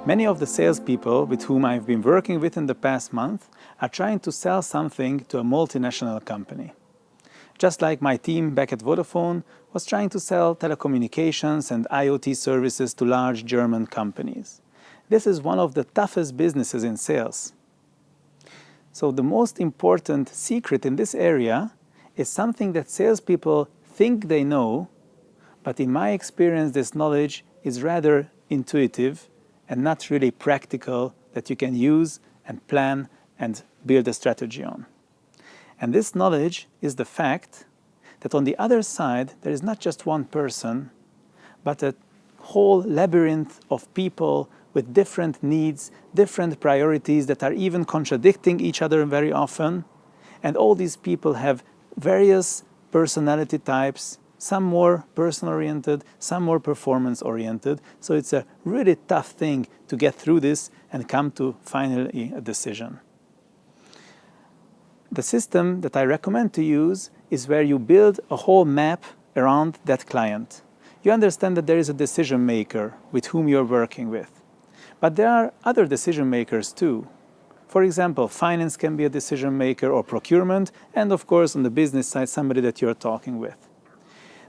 Many of the salespeople with whom I've been working with in the past month are trying to sell something to a multinational company. Just like my team back at Vodafone was trying to sell telecommunications and IoT services to large German companies. This is one of the toughest businesses in sales. So the most important secret in this area is something that salespeople think they know, but in my experience this knowledge is rather intuitive and not really practical that you can use and plan and build a strategy on. And this knowledge is the fact that on the other side there is not just one person, but a whole labyrinth of people with different needs, different priorities that are even contradicting each other very often. And all these people have various personality types, some more person-oriented, some more performance-oriented. So it's a really tough thing to get through this and come to finally a decision. The system that I recommend to use is where you build a whole map around that client. You understand that there is a decision maker with whom you're working with. But there are other decision makers too. For example, finance can be a decision maker, or procurement, and of course on the business side, somebody that you're talking with.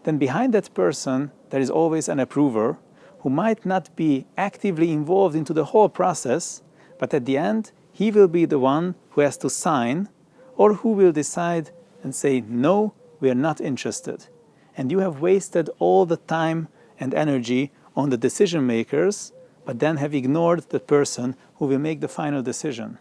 Then behind that person, there is always an approver who might not be actively involved into the whole process, but at the end, he will be the one who has to sign or who will decide and say, no, we are not interested. And you have wasted all the time and energy on the decision makers, but then have ignored the person who will make the final decision.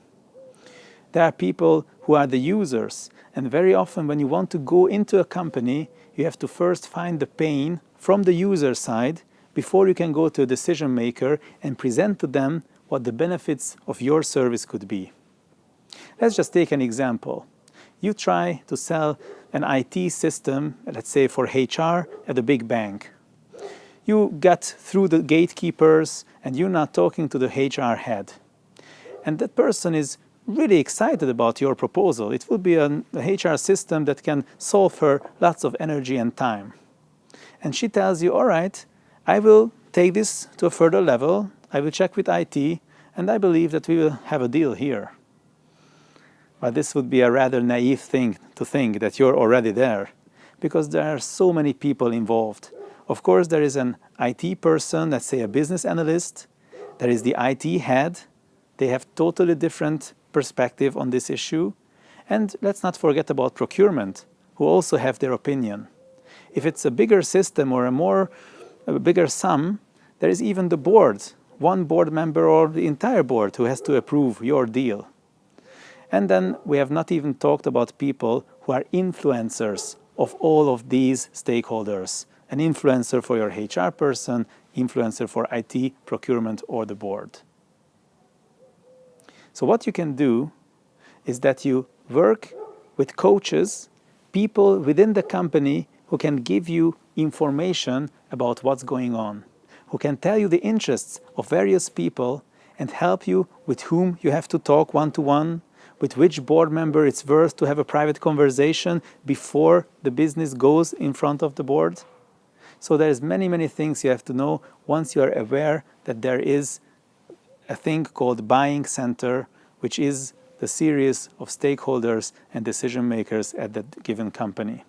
There are people who are the users, and very often when you want to go into a company, you have to first find the pain from the user side before you can go to a decision maker and present to them what the benefits of your service could be. Let's just take an example. You try to sell an IT system, let's say for HR, at a big bank. You got through the gatekeepers and you're not talking to the HR head. And that person is really excited about your proposal. It will be a HR system that can solve her lots of energy and time. And she tells you, all right, I will take this to a further level, I will check with IT, and I believe that we will have a deal here. But this would be a rather naive thing to think that you're already there, because there are so many people involved. Of course, there is an IT person, let's say a business analyst. There is the IT head. They have totally different perspective on this issue. And let's not forget about procurement, who also have their opinion. If it's a bigger system or a bigger sum, there is even the board, one board member or the entire board who has to approve your deal. And then we have not even talked about people who are influencers of all of these stakeholders. An influencer for your HR person, influencer for IT, procurement, or the board. So what you can do is that you work with coaches, people within the company who can give you information about what's going on, who can tell you the interests of various people and help you with whom you have to talk one-to-one, with which board member it's worth to have a private conversation before the business goes in front of the board. So there's many things you have to know once you are aware that there is a thing called buying center, which is the series of stakeholders and decision makers at that given company.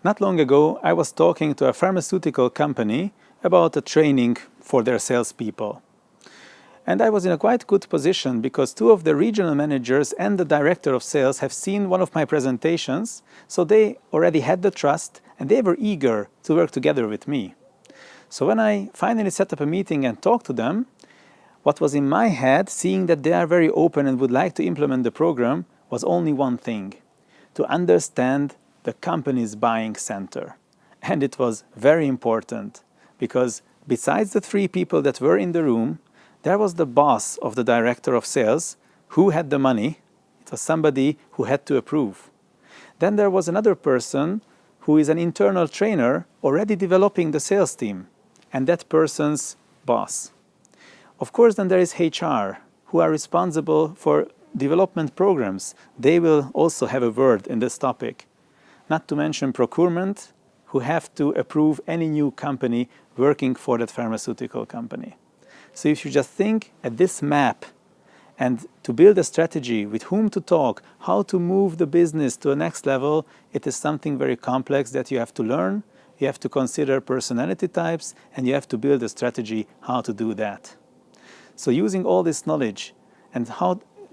Not long ago, I was talking to a pharmaceutical company about a training for their salespeople. And I was in a quite good position because two of the regional managers and the director of sales have seen one of my presentations, so they already had the trust and they were eager to work together with me. So when I finally set up a meeting and talked to them, what was in my head, seeing that they are very open and would like to implement the program, was only one thing: to understand the company's buying center. And it was very important because besides the three people that were in the room, there was the boss of the director of sales who had the money. It was somebody who had to approve. Then there was another person who is an internal trainer already developing the sales team, and that person's boss. Of course, then there is HR, who are responsible for development programs. They will also have a word in this topic. Not to mention procurement, who have to approve any new company working for that pharmaceutical company. So if you just think at this map, and to build a strategy with whom to talk, how to move the business to a next level, it is something very complex that you have to learn. You have to consider personality types, and you have to build a strategy how to do that. So using all this knowledge and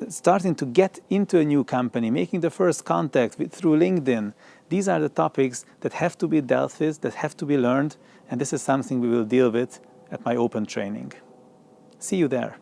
starting to get into a new company, making the first contact through LinkedIn, these are the topics that have to be dealt with, that have to be learned, and this is something we will deal with at my open training. See you there.